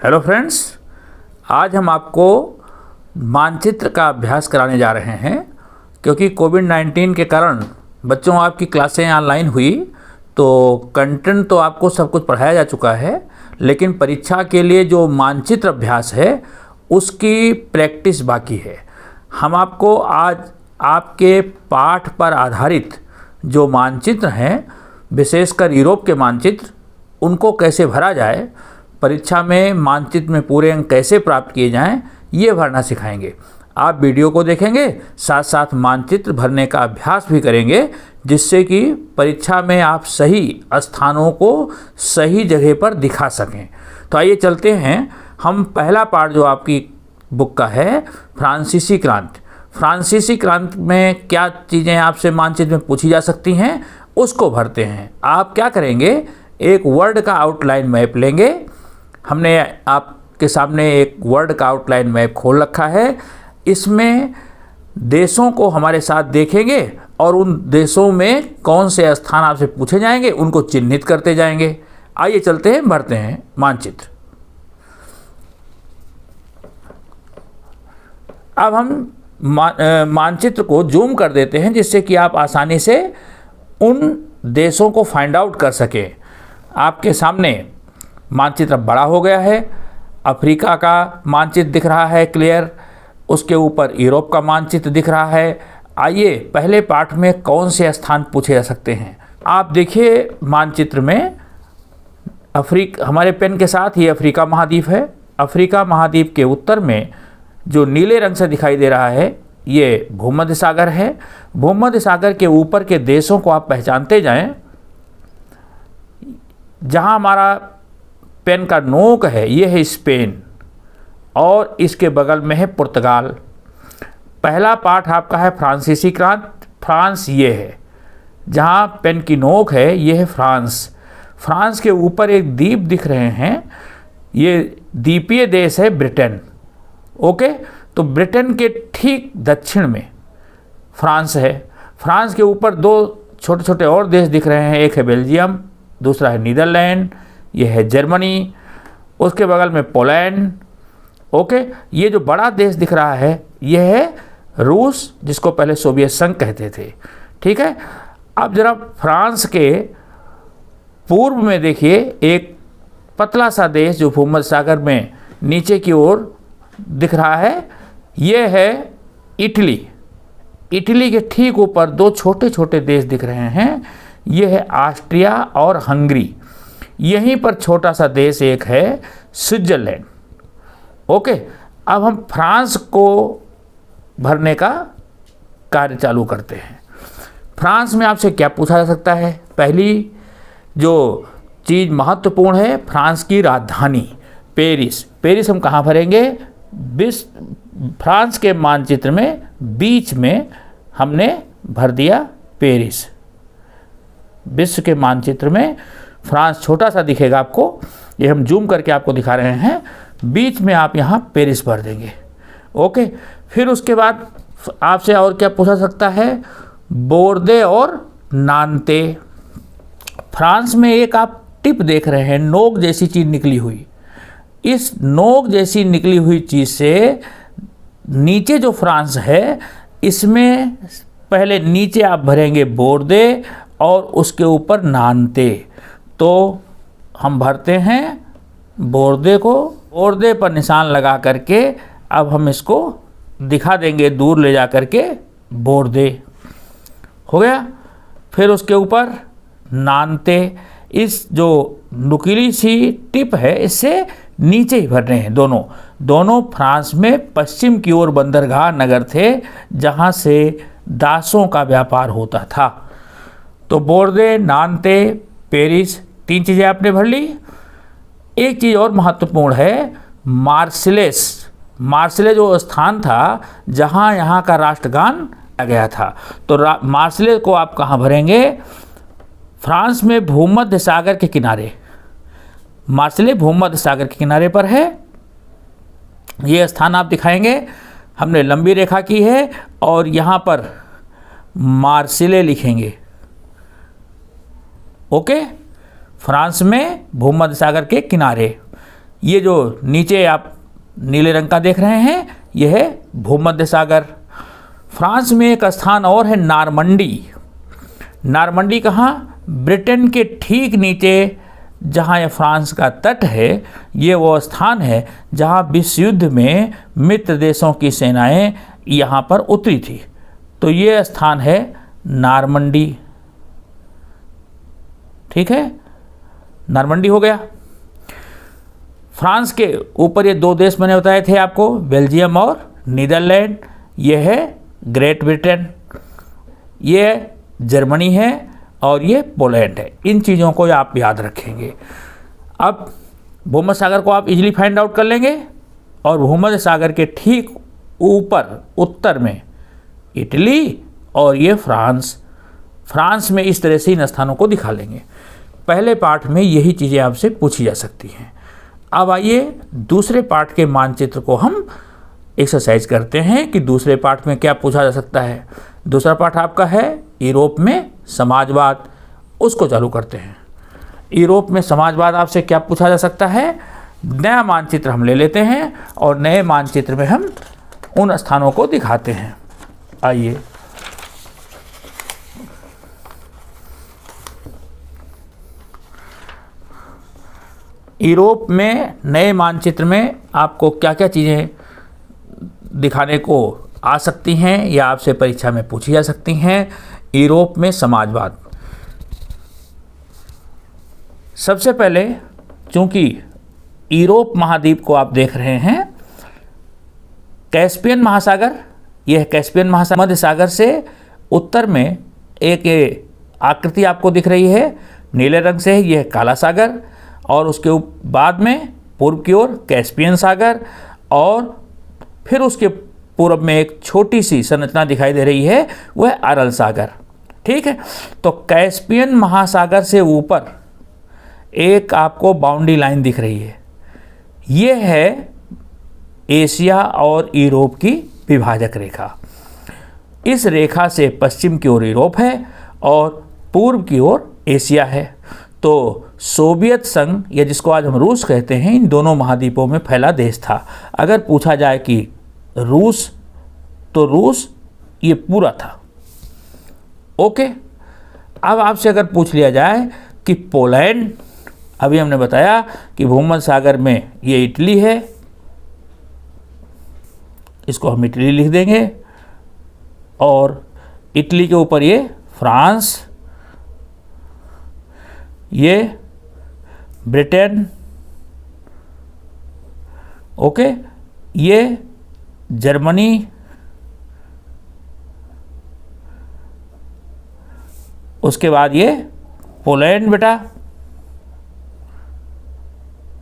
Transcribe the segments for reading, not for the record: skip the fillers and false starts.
Hello friends, आज हम आपको मानचित्र का अभ्यास कराने जा रहे हैं। क्योंकि कोविड-19 के कारण बच्चों आपकी क्लासें ऑनलाइन हुई, तो कंटेंट तो आपको सब कुछ पढ़ाया जा चुका है, लेकिन परीक्षा के लिए जो मानचित्र अभ्यास है उसकी प्रैक्टिस बाकी है। हम आपको आज आपके पाठ पर आधारित जो मानचित्र हैं, विशेषकर यूरोप के मानचित्र, उनको कैसे भरा जाए, परीक्षा में मानचित्र में पूरे अंक कैसे प्राप्त किए जाएं, ये भरना सिखाएंगे। आप वीडियो को देखेंगे, साथ साथ मानचित्र भरने का अभ्यास भी करेंगे, जिससे कि परीक्षा में आप सही स्थानों को सही जगह पर दिखा सकें। तो आइए चलते हैं। हम पहला पार्ट जो आपकी बुक का है, फ्रांसीसी क्रांति। फ्रांसीसी क्रांति में क्या चीज़ें आपसे मानचित्र में पूछी जा सकती हैं, उसको भरते हैं। आप क्या करेंगे, एक वर्ड का आउटलाइन मैप लेंगे। हमने आपके सामने एक वर्ड का आउटलाइन मैप खोल रखा है। इसमें देशों को हमारे साथ देखेंगे और उन देशों में कौन से स्थान आपसे पूछे जाएंगे उनको चिन्हित करते जाएंगे। आइए चलते हैं, भरते हैं मानचित्र। अब हम मानचित्र को जूम कर देते हैं, जिससे कि आप आसानी से उन देशों को फाइंड आउट कर सकें। आपके सामने मानचित्र बड़ा हो गया है। अफ्रीका का मानचित्र दिख रहा है क्लियर, उसके ऊपर यूरोप का मानचित्र दिख रहा है। आइए पहले पार्ट में कौन से स्थान पूछे जा सकते हैं। आप देखिए मानचित्र में हमारे पेन के साथ ही अफ्रीका महाद्वीप है। अफ्रीका महाद्वीप के उत्तर में जो नीले रंग से दिखाई दे रहा है, ये भूमध्य सागर है। भूमध्य सागर के ऊपर के देशों को आप पहचानते जाएं। जहां हमारा पेन का नोक है, ये है स्पेन, और इसके बगल में है पुर्तगाल। पहला पार्ट आपका है फ्रांसीसी क्रांति। फ्रांस ये है, जहां पेन की नोक है, ये है फ्रांस। फ्रांस के ऊपर एक द्वीप दिख रहे हैं, ये द्वीपीय देश है ब्रिटेन। ओके, तो ब्रिटेन के ठीक दक्षिण में फ्रांस है। फ्रांस के ऊपर दो छोटे छोटे और देश दिख रहे हैं, एक है बेल्जियम, दूसरा है नीदरलैंड, यह है जर्मनी, उसके बगल में पोलैंड। ओके, ये जो बड़ा देश दिख रहा है, यह है रूस, जिसको पहले सोवियत संघ कहते थे। ठीक है, अब जरा फ्रांस के पूर्व में देखिए एक पतला सा देश जो भूमध्य सागर में नीचे की ओर दिख रहा है, यह है इटली। इटली के ठीक ऊपर दो छोटे छोटे देश दिख रहे हैं, यह है ऑस्ट्रिया और हंगरी। यहीं पर छोटा सा देश एक है स्विट्जरलैंड। ओके, अब हम फ्रांस को भरने का कार्य चालू करते हैं। फ्रांस में आपसे क्या पूछा जा सकता है? पहली जो चीज़ महत्वपूर्ण है, फ्रांस की राजधानी पेरिस। पेरिस हम कहाँ भरेंगे? फ्रांस के मानचित्र में बीच में हमने भर दिया पेरिस। विश्व के मानचित्र में फ्रांस छोटा सा दिखेगा आपको, ये हम जूम करके आपको दिखा रहे हैं। बीच में आप यहाँ पेरिस भर देंगे। ओके, फिर उसके बाद आपसे और क्या पूछा सकता है? बोर्दे और नान्ते। फ्रांस में एक आप टिप देख रहे हैं, नोक जैसी चीज़ निकली हुई। इस नोक जैसी निकली हुई चीज़ से नीचे जो फ्रांस है, इसमें पहले नीचे आप भरेंगे बोर्दे और उसके ऊपर नान्ते। तो हम भरते हैं बोर्दे को। बोर्दे पर निशान लगा करके अब हम इसको दिखा देंगे दूर ले जा करके, बोर्दे हो गया। फिर उसके ऊपर नान्ते। इस जो नुकीली सी टिप है, इससे नीचे ही भर रहे हैं। दोनों फ्रांस में पश्चिम की ओर बंदरगाह नगर थे, जहाँ से दासों का व्यापार होता था। तो बोर्दे, नान्ते, पेरिस, 3 चीज़ें आपने भर ली। एक चीज़ और महत्वपूर्ण है, मार्सिलेस। मार्सिले जो स्थान था जहाँ यहाँ का राष्ट्रगान गाया गया था। तो मार्सिले को आप कहाँ भरेंगे? फ्रांस में भूमध्य सागर के किनारे। मार्सिले भूमध्य सागर के किनारे पर है। ये स्थान आप दिखाएंगे, हमने लंबी रेखा की है और यहाँ पर मार्सिले लिखेंगे। ओके, फ्रांस में भूमध्य सागर के किनारे, ये जो नीचे आप नीले रंग का देख रहे हैं यह है भूमध्य सागर। फ्रांस में एक स्थान और है नारमंडी। नारमंडी कहाँ? ब्रिटेन के ठीक नीचे जहाँ यह फ्रांस का तट है, ये वो स्थान है जहाँ विश्व युद्ध में मित्र देशों की सेनाएं यहाँ पर उतरी थी। तो ये स्थान है नारमंडी। ठीक है, नारमंडी हो गया। फ्रांस के ऊपर ये दो देश मैंने बताए थे आपको, बेल्जियम और नीदरलैंड। ये है ग्रेट ब्रिटेन, ये जर्मनी है और ये पोलैंड है। इन चीज़ों को आप याद रखेंगे। अब भूमध्य सागर को आप इजीली फाइंड आउट कर लेंगे और भूमध्य सागर के ठीक ऊपर उत्तर में इटली और ये फ्रांस। फ्रांस में इस तरह से इन स्थानों को दिखा लेंगे। पहले पार्ट में यही चीज़ें आपसे पूछी जा सकती हैं। अब आइए दूसरे पार्ट के मानचित्र को हम एक्सरसाइज करते हैं कि दूसरे पार्ट में क्या पूछा जा सकता है। दूसरा पार्ट आपका है यूरोप में समाजवाद, उसको चालू करते हैं। यूरोप में समाजवाद आपसे क्या पूछा जा सकता है? नया मानचित्र हम ले लेते हैं और नए मानचित्र में हम उन स्थानों को दिखाते हैं। आइए, यूरोप में नए मानचित्र में आपको क्या क्या चीज़ें दिखाने को आ सकती हैं या आपसे परीक्षा में पूछी जा सकती हैं। यूरोप में समाजवाद, सबसे पहले चूंकि यूरोप महाद्वीप को आप देख रहे हैं, कैस्पियन महासागर, यह कैस्पियन महासागर मध्य सागर से उत्तर में एक आकृति आपको दिख रही है नीले रंग से, यह काला सागर, और उसके बाद में पूर्व की ओर कैस्पियन सागर, और फिर उसके पूर्व में एक छोटी सी संरचना दिखाई दे रही है, वह अरल सागर। ठीक है, तो कैस्पियन महासागर से ऊपर एक आपको बाउंड्री लाइन दिख रही है, यह है एशिया और यूरोप की विभाजक रेखा। इस रेखा से पश्चिम की ओर यूरोप है और पूर्व की ओर एशिया है। तो सोवियत संघ, या जिसको आज हम रूस कहते हैं, इन दोनों महाद्वीपों में फैला देश था। अगर पूछा जाए कि रूस, तो रूस ये पूरा था। ओके, अब आपसे अगर पूछ लिया जाए कि पोलैंड, अभी हमने बताया कि भूमध्य सागर में ये इटली है, इसको हम इटली लिख देंगे, और इटली के ऊपर ये फ्रांस, ये ब्रिटेन, ओके, ये जर्मनी, उसके बाद ये पोलैंड, बेटा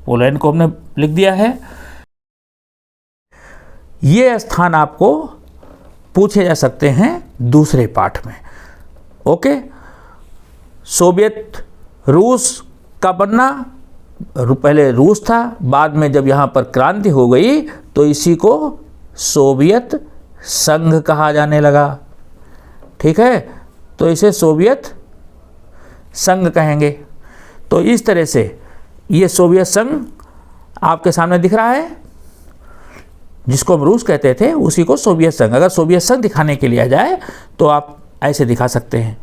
पोलैंड को हमने लिख दिया है। ये स्थान आपको पूछे जा सकते हैं दूसरे पाठ में। ओके, सोवियत रूस का बनना, पहले रूस था, बाद में जब यहाँ पर क्रांति हो गई तो इसी को सोवियत संघ कहा जाने लगा। ठीक है, तो इसे सोवियत संघ कहेंगे। तो इस तरह से ये सोवियत संघ आपके सामने दिख रहा है, जिसको हम रूस कहते थे उसी को सोवियत संघ। अगर सोवियत संघ दिखाने के लिए आ जाए तो आप ऐसे दिखा सकते हैं।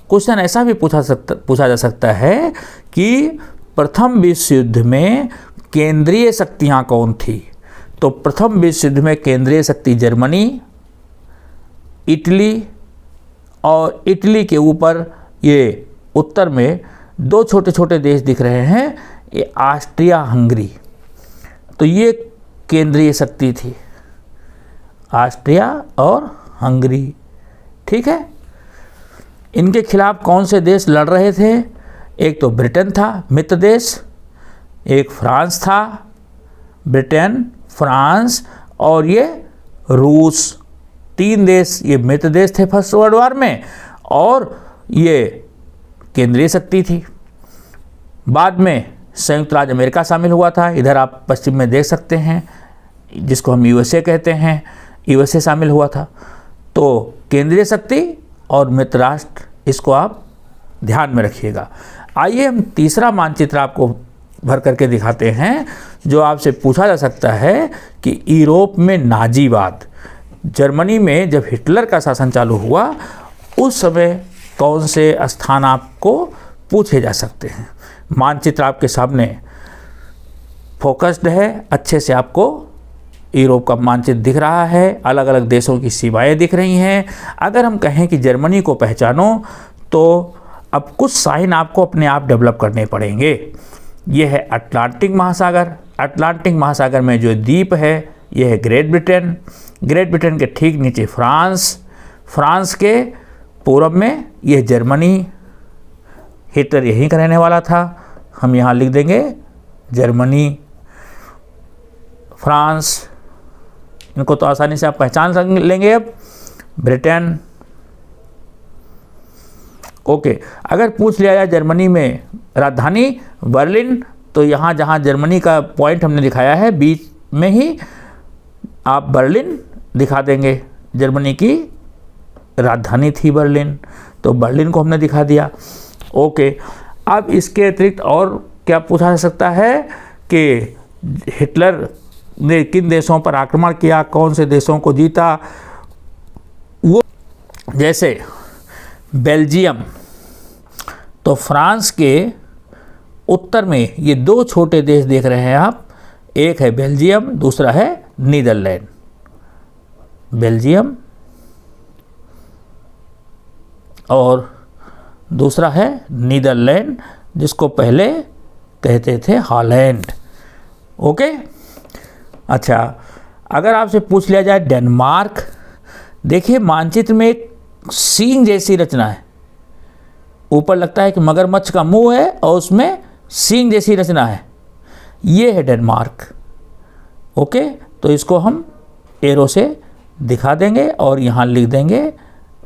क्वेश्चन ऐसा भी पूछा जा सकता है कि प्रथम विश्व युद्ध में केंद्रीय शक्तियाँ कौन थी? तो प्रथम विश्व युद्ध में केंद्रीय शक्ति जर्मनी, इटली, और इटली के ऊपर ये उत्तर में दो छोटे छोटे देश दिख रहे हैं, ये ऑस्ट्रिया हंगरी। तो ये केंद्रीय शक्ति थी, ऑस्ट्रिया और हंगरी। ठीक है, इनके खिलाफ कौन से देश लड़ रहे थे? एक तो ब्रिटेन था मित्र देश, एक फ्रांस था, ब्रिटेन, फ्रांस और ये रूस, तीन देश ये मित्र देश थे फर्स्ट वर्ल्ड वॉर में, और ये केंद्रीय शक्ति थी। बाद में संयुक्त राज्य अमेरिका शामिल हुआ था, इधर आप पश्चिम में देख सकते हैं, जिसको हम यूएसए कहते हैं, यूएसए शामिल हुआ था। तो केंद्रीय शक्ति और मित्र राष्ट्र, इसको आप ध्यान में रखिएगा। आइए हम तीसरा मानचित्र आपको भर करके दिखाते हैं, जो आपसे पूछा जा सकता है कि यूरोप में नाजीवाद, जर्मनी में जब हिटलर का शासन चालू हुआ उस समय कौन से स्थान आपको पूछे जा सकते हैं। मानचित्र आपके सामने फोकस्ड है, अच्छे से आपको यूरोप का मानचित्र दिख रहा है, अलग अलग देशों की सीमाएं दिख रही हैं। अगर हम कहें कि जर्मनी को पहचानो तो अब कुछ साइन आपको अपने आप डेवलप करने पड़ेंगे। ये है अटलांटिक महासागर, अटलांटिक महासागर में जो द्वीप है ये है ग्रेट ब्रिटेन, ग्रेट ब्रिटेन के ठीक नीचे फ्रांस, फ्रांस के पूर्व में ये जर्मनी, हिटलर यहीं का रहने वाला था, हम यहाँ लिख देंगे जर्मनी, फ्रांस, इनको तो आसानी से आप पहचान लेंगे। अब ब्रिटेन, ओके। अगर पूछ लिया जाए जर्मनी में राजधानी बर्लिन, तो यहाँ जहाँ जर्मनी का पॉइंट हमने दिखाया है बीच में ही आप बर्लिन दिखा देंगे, जर्मनी की राजधानी थी बर्लिन, तो बर्लिन को हमने दिखा दिया। ओके, अब इसके अतिरिक्त और क्या पूछा जा सकता है कि हिटलर ने किन देशों पर आक्रमण किया, कौन से देशों को जीता, वो जैसे बेल्जियम, तो फ्रांस के उत्तर में ये दो छोटे देश देख रहे हैं आप, एक है बेल्जियम, दूसरा है नीदरलैंड। बेल्जियम और दूसरा है नीदरलैंड, जिसको पहले कहते थे हॉलैंड। ओके, अच्छा, अगर आपसे पूछ लिया जाए डेनमार्क, देखिए मानचित्र में एक सींग जैसी रचना है, ऊपर लगता है कि मगरमच्छ का मुंह है और उसमें सींग जैसी रचना है, ये है डेनमार्क। ओके, तो इसको हम एरो से दिखा देंगे और यहाँ लिख देंगे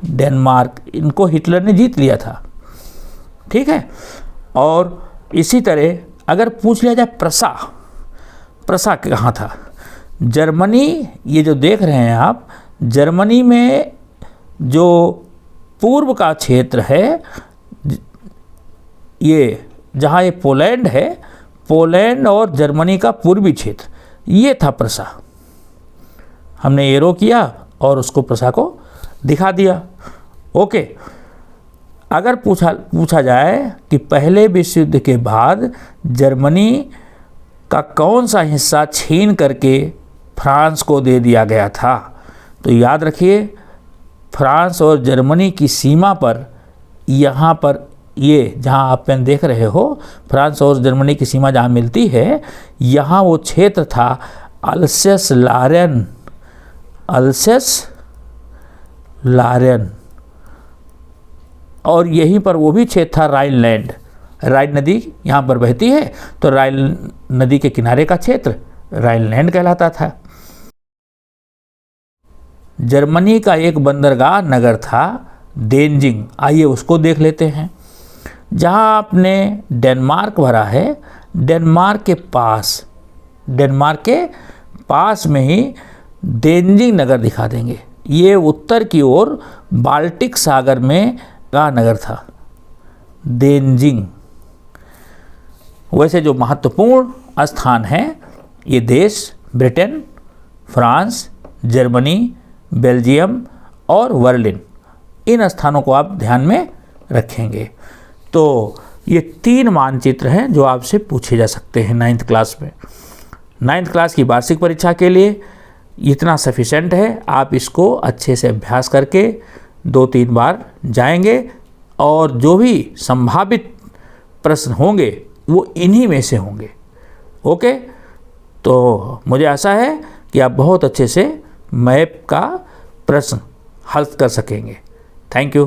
डेनमार्क। इनको हिटलर ने जीत लिया था, ठीक है। और इसी तरह अगर पूछ लिया जाए प्रसा, प्रसा कहाँ था, जर्मनी, ये जो देख रहे हैं आप, जर्मनी में जो पूर्व का क्षेत्र है, ये जहाँ ये पोलैंड है, पोलैंड और जर्मनी का पूर्वी क्षेत्र, ये था प्रसा। हमने एरो किया और उसको प्रसा को दिखा दिया। ओके, अगर पूछा जाए कि पहले विश्व युद्ध के बाद जर्मनी का कौन सा हिस्सा छीन करके फ्रांस को दे दिया गया था, तो याद रखिए फ्रांस और जर्मनी की सीमा पर, यहाँ पर ये जहाँ आप पेन देख रहे हो, फ्रांस और जर्मनी की सीमा जहाँ मिलती है, यहाँ वो क्षेत्र था अल्सेस लारेन, अल्सेस लारेन, और यहीं पर वो भी क्षेत्र था राइनलैंड। राइन नदी यहाँ पर बहती है, तो राइन नदी के किनारे का क्षेत्र राइनलैंड कहलाता था। जर्मनी का एक बंदरगाह नगर था देनजिंग, आइए उसको देख लेते हैं। जहाँ आपने डेनमार्क भरा है, डेनमार्क के पास में ही देनजिंग नगर दिखा देंगे। ये उत्तर की ओर बाल्टिक सागर में का नगर था देनजिंग। वैसे जो महत्वपूर्ण स्थान हैं, ये देश ब्रिटेन, फ्रांस, जर्मनी, बेल्जियम और बर्लिन, इन स्थानों को आप ध्यान में रखेंगे। तो ये 3 मानचित्र हैं जो आपसे पूछे जा सकते हैं 9th क्लास में। 9th क्लास की वार्षिक परीक्षा के लिए इतना सफिशेंट है। आप इसको अच्छे से अभ्यास करके 2-3 बार जाएंगे और जो भी संभावित प्रश्न होंगे वो इन्हीं में से होंगे। ओके, तो मुझे आशा है कि आप बहुत अच्छे से मैप का प्रश्न हल कर सकेंगे। Thank you.